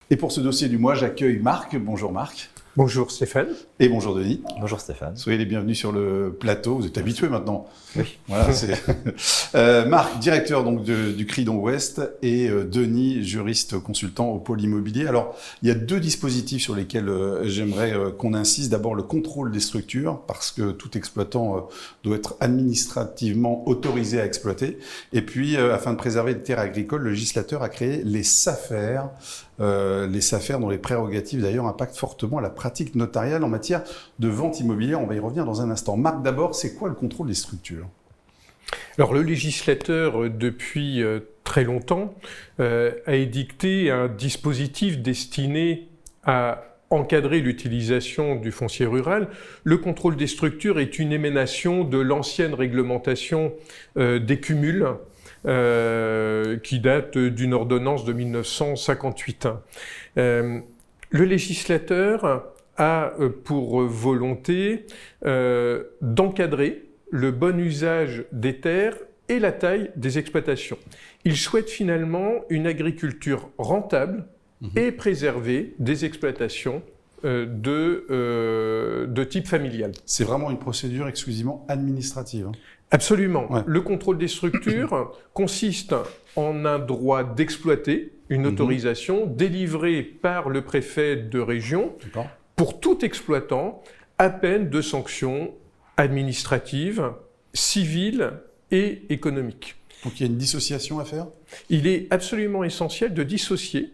Et pour ce dossier du mois, j'accueille Marc. Bonjour Marc. Bonjour Stéphane. Et bonjour Denis. Bonjour Stéphane. Soyez les bienvenus sur le plateau. Vous êtes habitués maintenant. Oui. Voilà, Marc, directeur donc du Cridon Ouest, et Denis, juriste consultant au pôle immobilier. Alors, il y a deux dispositifs sur lesquels j'aimerais qu'on insiste. D'abord, le contrôle des structures, parce que tout exploitant doit être administrativement autorisé à exploiter. Et puis, afin de préserver les terres agricoles, le législateur a créé les SAFER. Les SAFER dont les prérogatives d'ailleurs impactent fortement la pratique notariale en matière de vente immobilière. On va y revenir dans un instant. Marc, d'abord, c'est quoi le contrôle des structures ? Alors le législateur, depuis très longtemps, a édicté un dispositif destiné à encadrer l'utilisation du foncier rural. Le contrôle des structures est une émanation de l'ancienne réglementation des cumuls, qui date d'une ordonnance de 1958. Le législateur a pour volonté d'encadrer le bon usage des terres et la taille des exploitations. Il souhaite finalement une agriculture rentable et préserver des exploitations de type familial. C'est vraiment une procédure exclusivement administrative. Absolument. Ouais. Le contrôle des structures consiste en un droit d'exploiter, une autorisation délivrée par le préfet de région pour tout exploitant à peine de sanctions administratives, civiles et économiques. Donc il y a une dissociation à faire ? Il est absolument essentiel de dissocier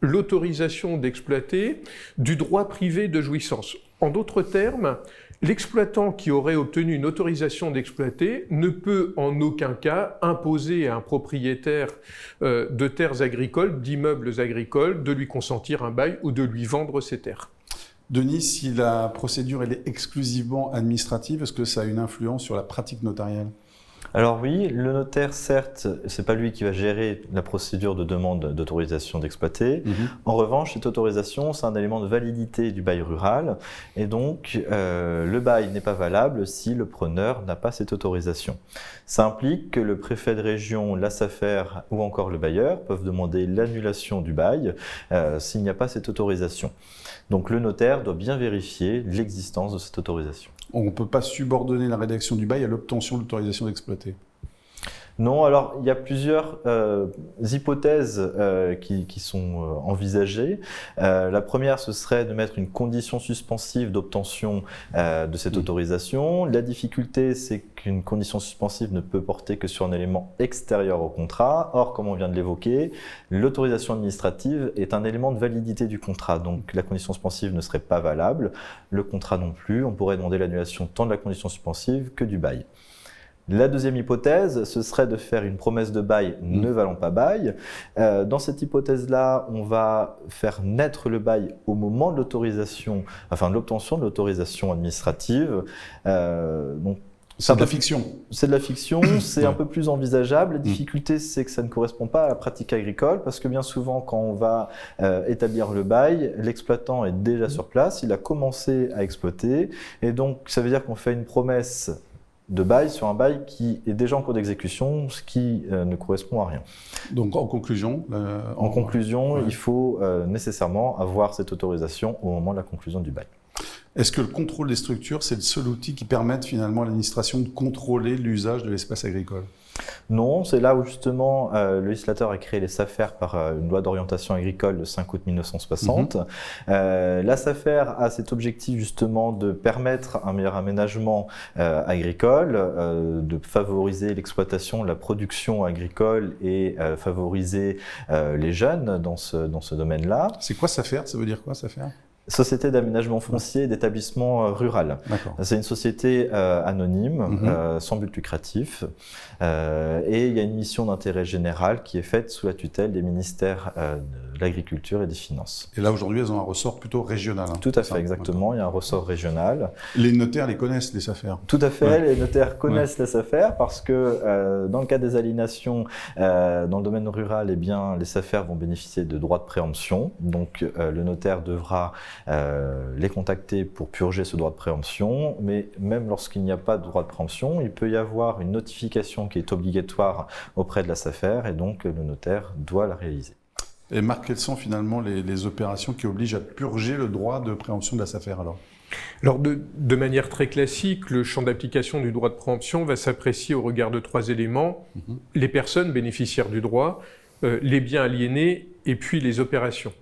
l'autorisation d'exploiter du droit privé de jouissance. En d'autres termes, l'exploitant qui aurait obtenu une autorisation d'exploiter ne peut en aucun cas imposer à un propriétaire de terres agricoles, d'immeubles agricoles, de lui consentir un bail ou de lui vendre ses terres. Denis, si la procédure elle est exclusivement administrative, est-ce que ça a une influence sur la pratique notariale ? Alors oui, le notaire, certes, c'est pas lui qui va gérer la procédure de demande d'autorisation d'exploiter. En revanche, cette autorisation, c'est un élément de validité du bail rural. Et donc, le bail n'est pas valable si le preneur n'a pas cette autorisation. Ça implique que le préfet de région, la SAFER ou encore le bailleur peuvent demander l'annulation du bail s'il n'y a pas cette autorisation. Donc le notaire doit bien vérifier l'existence de cette autorisation. On ne peut pas subordonner la rédaction du bail à l'obtention de l'autorisation d'exploiter. Non, alors il y a plusieurs hypothèses qui sont envisagées. La première, ce serait de mettre une condition suspensive d'obtention de cette autorisation. La difficulté, c'est qu'une condition suspensive ne peut porter que sur un élément extérieur au contrat. Or, comme on vient de l'évoquer, l'autorisation administrative est un élément de validité du contrat. Donc la condition suspensive ne serait pas valable, le contrat non plus. On pourrait demander l'annulation tant de la condition suspensive que du bail. La deuxième hypothèse, ce serait de faire une promesse de bail ne valant pas bail. Dans cette hypothèse-là, on va faire naître le bail au moment de l'autorisation, enfin de l'obtention de l'autorisation administrative. Donc, c'est de la fiction. C'est de la fiction, c'est un peu plus envisageable. La difficulté, c'est que ça ne correspond pas à la pratique agricole, parce que bien souvent, quand on va établir le bail, l'exploitant est déjà sur place, il a commencé à exploiter, et donc ça veut dire qu'on fait une promesse de bail sur un bail qui est déjà en cours d'exécution, ce qui ne correspond à rien. Donc en conclusion, il faut nécessairement avoir cette autorisation au moment de la conclusion du bail. Est-ce que le contrôle des structures, c'est le seul outil qui permette finalement à l'administration de contrôler l'usage de l'espace agricole ? Non, c'est là où justement le législateur a créé les SAFER par une loi d'orientation agricole le 5 août 1960. La SAFER a cet objectif justement de permettre un meilleur aménagement agricole, de favoriser l'exploitation, la production agricole et favoriser les jeunes dans ce domaine-là. C'est quoi SAFER ? Ça veut dire quoi SAFER ? Société d'aménagement foncier et d'établissement rural. C'est une société anonyme, sans but lucratif, et il y a une mission d'intérêt général qui est faite sous la tutelle des ministères de l'Agriculture et des Finances. Et là, aujourd'hui, elles ont un ressort plutôt régional. Tout à fait, exactement. Il y a un ressort régional. Les notaires les connaissent, les SAFER. Tout à fait. Les notaires connaissent les SAFER parce que dans le cas des aliénations, dans le domaine rural, eh bien, les SAFER vont bénéficier de droits de préemption. Donc, le notaire devra les contacter pour purger ce droit de préemption. Mais même lorsqu'il n'y a pas de droit de préemption, il peut y avoir une notification qui est obligatoire auprès de la SAFER et donc le notaire doit la réaliser. Et Marc, quelles sont finalement les opérations qui obligent à purger le droit de préemption de la SAFER alors? Alors, de manière très classique, le champ d'application du droit de préemption va s'apprécier au regard de 3 éléments. Les personnes bénéficiaires du droit, les biens aliénés et puis les opérations.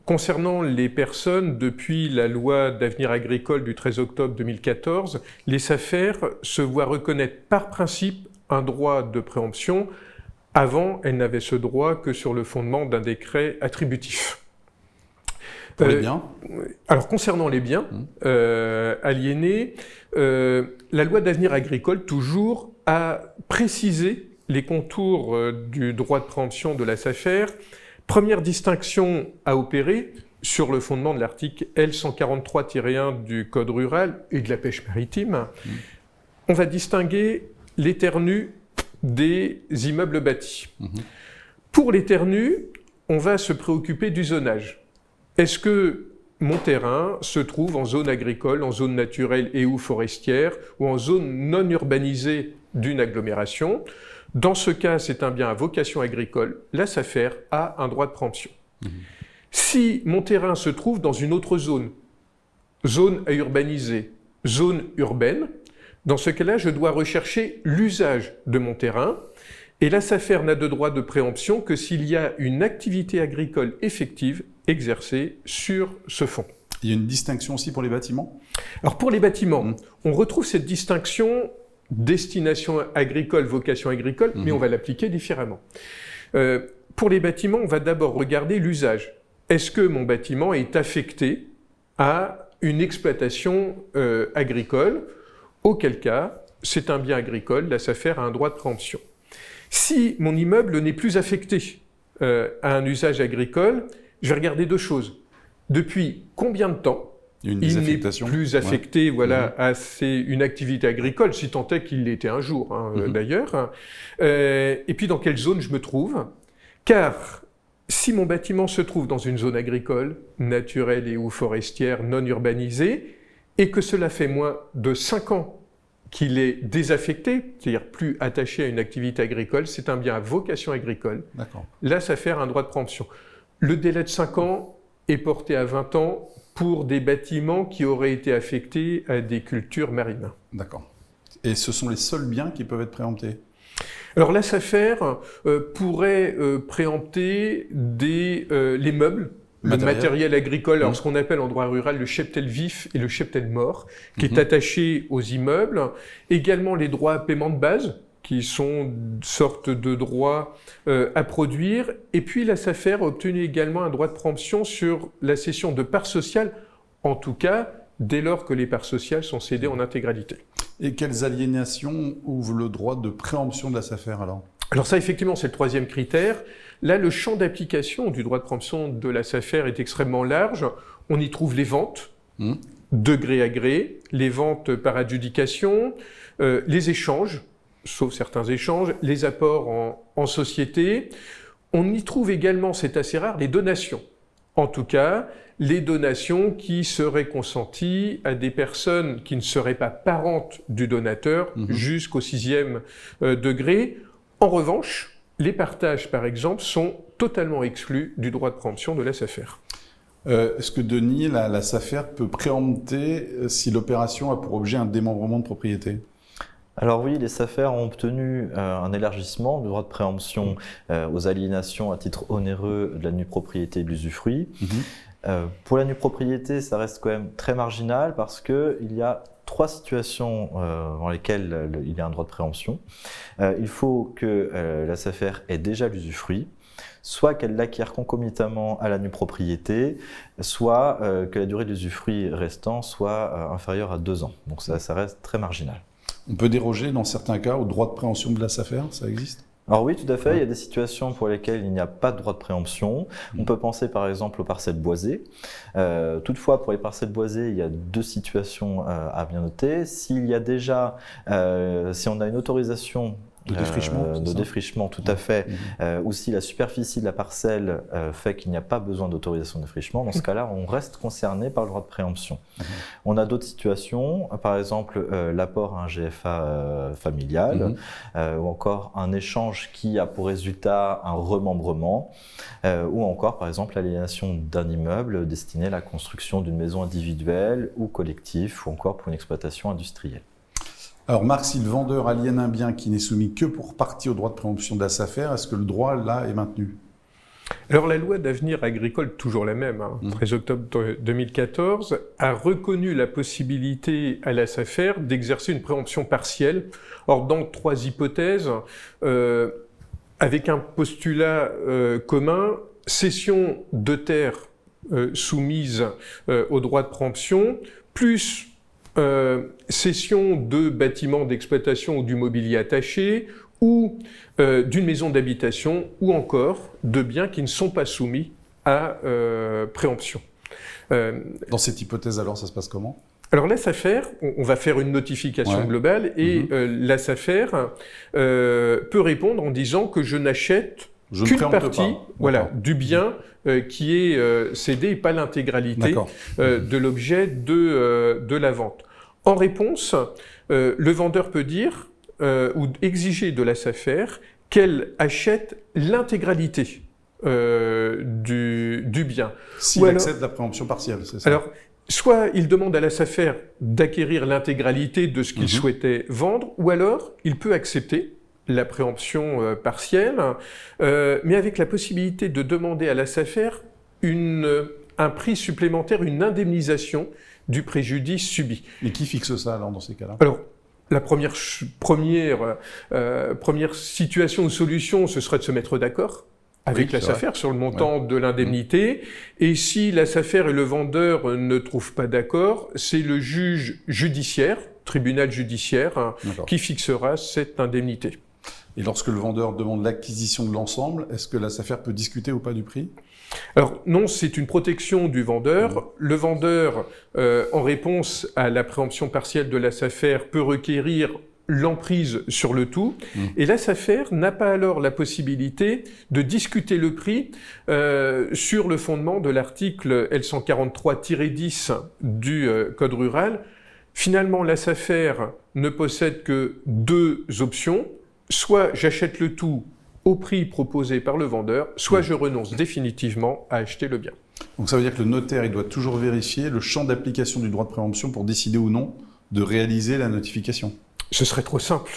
Concernant les personnes, depuis la loi d'avenir agricole du 13 octobre 2014, les SAFER se voient reconnaître par principe un droit de préemption. Avant, elles n'avaient ce droit que sur le fondement d'un décret attributif. Pour les biens? Alors, concernant les biens aliénés, la loi d'avenir agricole, toujours, a précisé les contours du droit de préemption de la SAFER. Première distinction à opérer sur le fondement de l'article L143-1 du Code rural et de la pêche maritime. On va distinguer les terres nues des immeubles bâtis. Pour les terres nues, on va se préoccuper du zonage. Est-ce que mon terrain se trouve en zone agricole, en zone naturelle et ou forestière, ou en zone non urbanisée d'une agglomération? Dans ce cas, c'est un bien à vocation agricole. La SAFER a un droit de préemption. Si mon terrain se trouve dans une autre zone, zone à urbaniser, zone urbaine, dans ce cas-là, je dois rechercher l'usage de mon terrain. Et la SAFER n'a de droit de préemption que s'il y a une activité agricole effective exercée sur ce fonds. Il y a une distinction aussi pour les bâtiments? Alors pour les bâtiments, on retrouve cette distinction destination agricole, vocation agricole, mais on va l'appliquer différemment. Pour les bâtiments, on va d'abord regarder l'usage. Est-ce que mon bâtiment est affecté à une exploitation agricole? Auquel cas, c'est un bien agricole, la SAFER a un droit de préemption. Si mon immeuble n'est plus affecté à un usage agricole, je vais regarder 2 choses. Depuis combien de temps il n'est plus affecté à une activité agricole, si tant est qu'il l'était un jour d'ailleurs, et puis dans quelle zone je me trouve. Car si mon bâtiment se trouve dans une zone agricole, naturelle et ou forestière non urbanisée, et que cela fait moins de 5 ans qu'il est désaffecté, c'est-à-dire plus attaché à une activité agricole, c'est un bien à vocation agricole. Là, ça fait un droit de préemption. Le délai de 5 ans est porté à 20 ans pour des bâtiments qui auraient été affectés à des cultures marines. D'accord. Et ce sont les seuls biens qui peuvent être préemptés? Alors la SAFER pourrait préempter les meubles, le matériel agricole, alors ce qu'on appelle en droit rural le cheptel vif et le cheptel mort, qui est attaché aux immeubles. Également les droits à paiement de base, qui sont une sorte de droits à produire. Et puis la SAFER a obtenu également un droit de préemption sur la cession de parts sociales, en tout cas dès lors que les parts sociales sont cédées en intégralité. Et quelles aliénations ouvrent le droit de préemption de la SAFER alors? Alors ça, effectivement, c'est le 3e critère. Là, le champ d'application du droit de préemption de la SAFER est extrêmement large. On y trouve les ventes, de gré à gré, les ventes par adjudication, les échanges, sauf certains échanges, les apports en société. On y trouve également, c'est assez rare, les donations. En tout cas, les donations qui seraient consenties à des personnes qui ne seraient pas parentes du donateur jusqu'au 6e degré. En revanche, les partages, par exemple, sont totalement exclus du droit de préemption de la SAFER. Est-ce que, Denis, la SAFER peut préempter si l'opération a pour objet un démembrement de propriété? Alors oui, les SAFER ont obtenu un élargissement du droit de préemption aux aliénations à titre onéreux de la nue propriété et de l'usufruit. Pour la nue propriété, ça reste quand même très marginal parce qu'il y a 3 situations dans lesquelles il y a un droit de préemption. Il faut que la SAFER ait déjà l'usufruit, soit qu'elle l'acquiert concomitamment à la nue propriété, soit que la durée de l'usufruit restant soit inférieure à 2 ans. Donc ça reste très marginal. On peut déroger dans certains cas au droit de préemption de la SAFER, ça existe? Alors oui, tout à fait. Il y a des situations pour lesquelles il n'y a pas de droit de préemption. On peut penser par exemple aux parcelles boisées. Toutefois, pour les parcelles boisées, il y a 2 situations à bien noter. S'il y a déjà, si on a une autorisation De défrichement, c'est de ça défrichement, tout à fait, ou si la superficie de la parcelle fait qu'il n'y a pas besoin d'autorisation de défrichement, dans ce cas-là, on reste concerné par le droit de préemption. On a d'autres situations, par exemple l'apport à un GFA familial, ou encore un échange qui a pour résultat un remembrement, ou encore par exemple l'aliénation d'un immeuble destiné à la construction d'une maison individuelle ou collective, ou encore pour une exploitation industrielle. Alors Marc, si le vendeur aliène un bien qui n'est soumis que pour partie au droit de préemption de la SAFER, est-ce que le droit là est maintenu? Alors la loi d'avenir agricole, toujours la même, 13 octobre 2014, a reconnu la possibilité à la SAFER d'exercer une préemption partielle. Or, dans 3 hypothèses, avec un postulat commun, cession de terres soumises au droit de préemption, plus cession de bâtiments d'exploitation ou du mobilier attaché, ou d'une maison d'habitation, ou encore de biens qui ne sont pas soumis à préemption. Dans cette hypothèse, alors, ça se passe comment? Alors la SAFER, on va faire une notification globale, et la SAFER peut répondre en disant que je n'achète qu'une partie du bien qui est cédé, et pas l'intégralité de l'objet de la vente. En réponse, le vendeur peut dire ou exiger de la SAFER qu'elle achète l'intégralité du bien. S'il accepte la préemption partielle, c'est ça? Alors, soit il demande à la SAFER d'acquérir l'intégralité de ce qu'il souhaitait vendre, ou alors il peut accepter la préemption partielle, mais avec la possibilité de demander à la SAFER un prix supplémentaire, une indemnisation du préjudice subi. Et qui fixe ça alors dans ces cas-là? Alors, la première situation ou solution, ce serait de se mettre d'accord avec la SAFER sur le montant de l'indemnité. Et si la SAFER et le vendeur ne trouvent pas d'accord, c'est le juge judiciaire, tribunal judiciaire, qui fixera cette indemnité. Et lorsque le vendeur demande l'acquisition de l'ensemble, est-ce que la SAFER peut discuter ou pas du prix? Alors non, c'est une protection du vendeur. Le vendeur, en réponse à la préemption partielle de la SAFER, peut requérir l'emprise sur le tout, et la SAFER n'a pas alors la possibilité de discuter le prix sur le fondement de l'article L143-10 du Code rural. Finalement, la SAFER ne possède que 2 options. Soit j'achète le tout au prix proposé par le vendeur, soit je renonce définitivement à acheter le bien. Donc ça veut dire que le notaire il doit toujours vérifier le champ d'application du droit de préemption pour décider ou non de réaliser la notification. Ce serait trop simple.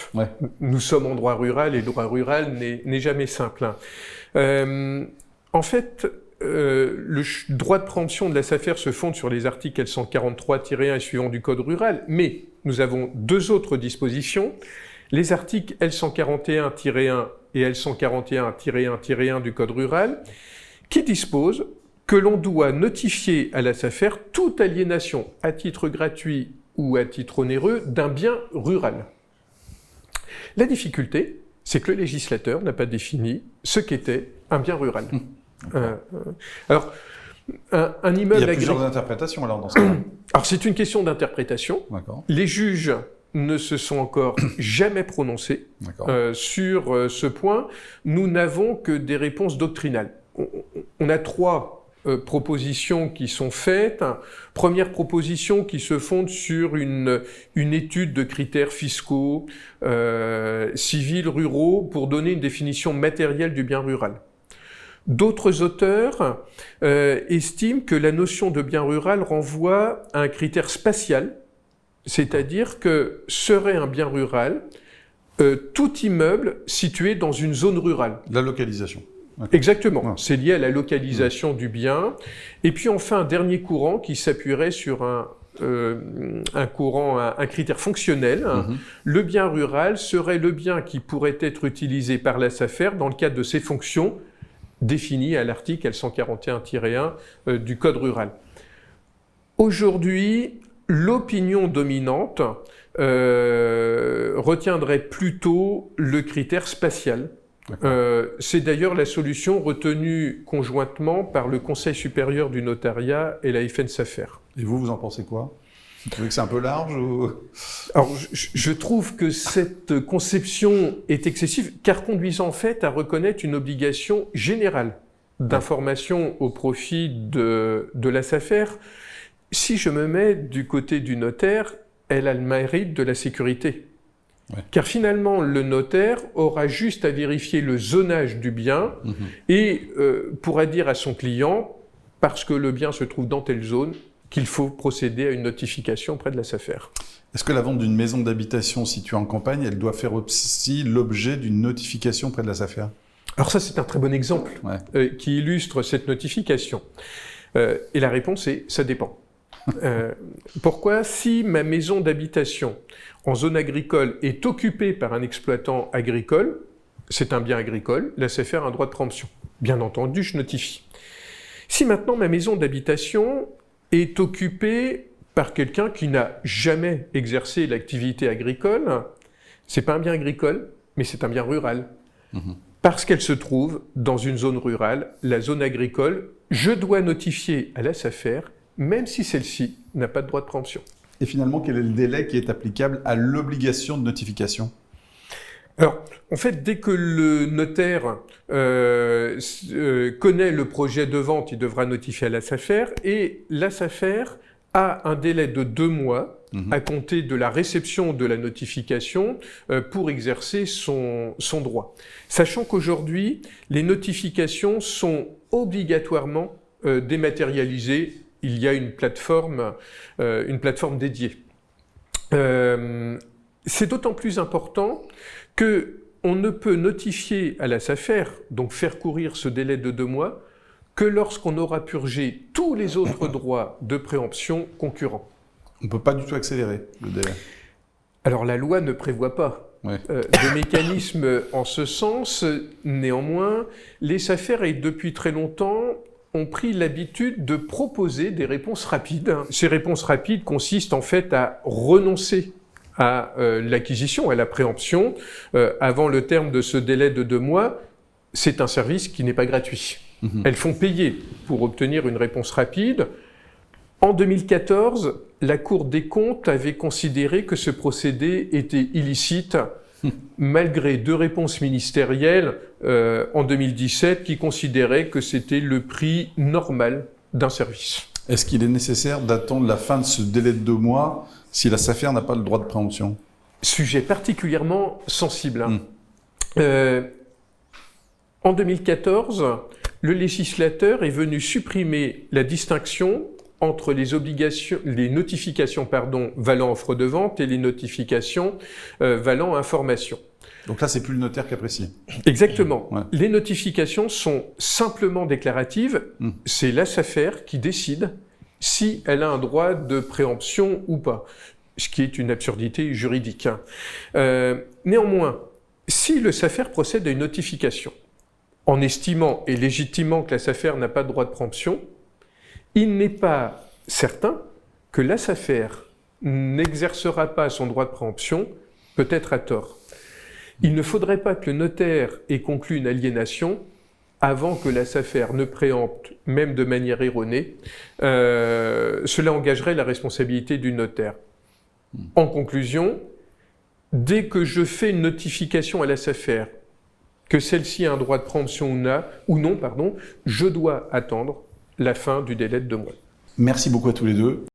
Nous sommes en droit rural, et le droit rural n'est jamais simple. En fait, le droit de préemption de la SAFER se fonde sur les articles L143-1 et suivants du Code rural, mais nous avons 2 autres dispositions. Les articles L141-1 et L141-1-1 du Code rural, qui disposent que l'on doit notifier à la SAFER toute aliénation à titre gratuit ou à titre onéreux d'un bien rural. La difficulté, c'est que le législateur n'a pas défini ce qu'était un bien rural. Alors, un immeuble... Il y a plusieurs interprétations alors dans ce cas-là. Alors c'est une question d'interprétation. Les juges ne se sont encore jamais prononcés sur ce point. Nous n'avons que des réponses doctrinales. On a 3 propositions qui sont faites. Première proposition qui se fonde sur une étude de critères fiscaux, civils, ruraux, pour donner une définition matérielle du bien rural. D'autres auteurs estiment que la notion de bien rural renvoie à un critère spatial, c'est-à-dire que serait un bien rural tout immeuble situé dans une zone rurale. La localisation. Exactement, c'est lié à la localisation du bien. Et puis enfin, un dernier courant qui s'appuierait sur un critère fonctionnel. Le bien rural serait le bien qui pourrait être utilisé par la SAFER dans le cadre de ses fonctions définies à l'article L141-1 du Code rural. Aujourd'hui, l'opinion dominante retiendrait plutôt le critère spatial. C'est d'ailleurs la solution retenue conjointement par le Conseil supérieur du notariat et la FNSAFER. Et vous en pensez quoi? Vous trouvez que c'est un peu large ou... Alors, je trouve que cette conception est excessive, car conduisant en fait à reconnaître une obligation générale d'information au profit de la SAFER. Si je me mets du côté du notaire, elle a le mérite de la sécurité. Ouais. Car finalement, le notaire aura juste à vérifier le zonage du bien et pourra dire à son client, parce que le bien se trouve dans telle zone, qu'il faut procéder à une notification auprès de la SAFER. Est-ce que la vente d'une maison d'habitation située en campagne, elle doit faire aussi l'objet d'une notification auprès de la SAFER ? Alors ça, c'est un très bon exemple qui illustre cette notification. Et la réponse est « ça dépend ». Pourquoi ? Si ma maison d'habitation en zone agricole est occupée par un exploitant agricole, c'est un bien agricole, la SAFER a un droit de préemption. Bien entendu, je notifie. Si maintenant ma maison d'habitation est occupée par quelqu'un qui n'a jamais exercé l'activité agricole, c'est pas un bien agricole, mais c'est un bien rural. Parce qu'elle se trouve dans une zone rurale, la zone agricole, je dois notifier à la SAFER, même si celle-ci n'a pas de droit de préemption. Et finalement, quel est le délai qui est applicable à l'obligation de notification ? Alors, en fait, dès que le notaire connaît le projet de vente, il devra notifier à la SAFER, et la SAFER a un délai de 2 mois à compter de la réception de la notification pour exercer son droit. Sachant qu'aujourd'hui, les notifications sont obligatoirement dématérialisées. Il y a une plateforme dédiée. C'est d'autant plus important qu'on ne peut notifier à la SAFER, donc faire courir ce délai de 2 mois, que lorsqu'on aura purgé tous les autres droits de préemption concurrents. On ne peut pas du tout accélérer le délai. Alors la loi ne prévoit pas de mécanisme en ce sens. Néanmoins, les SAFER, et depuis très longtemps, ont pris l'habitude de proposer des réponses rapides. Ces réponses rapides consistent en fait à renoncer à l'acquisition, à la préemption, avant le terme de ce délai de 2 mois. C'est un service qui n'est pas gratuit. Elles font payer pour obtenir une réponse rapide. En 2014, la Cour des comptes avait considéré que ce procédé était illicite, malgré 2 réponses ministérielles en 2017 qui considéraient que c'était le prix normal d'un service. Est-ce qu'il est nécessaire d'attendre la fin de ce délai de 2 mois si la SAFER n'a pas le droit de préemption ? Sujet particulièrement sensible. En 2014, le législateur est venu supprimer la distinction entre les notifications valant offre de vente et les notifications valant information. Donc là, c'est plus le notaire qui apprécie. Exactement. Les notifications sont simplement déclaratives. C'est la SAFER qui décide si elle a un droit de préemption ou pas, ce qui est une absurdité juridique. Néanmoins, si le SAFER procède à une notification, en estimant et légitimant que la SAFER n'a pas de droit de préemption, il n'est pas certain que la SAFER n'exercera pas son droit de préemption, peut-être à tort. Il ne faudrait pas que le notaire ait conclu une aliénation avant que la SAFER ne préempte, même de manière erronée. Cela engagerait la responsabilité du notaire. En conclusion, dès que je fais une notification à la SAFER, que celle-ci a un droit de préemption ou non, je dois attendre la fin du délai de 2 mois. Merci beaucoup à tous les deux.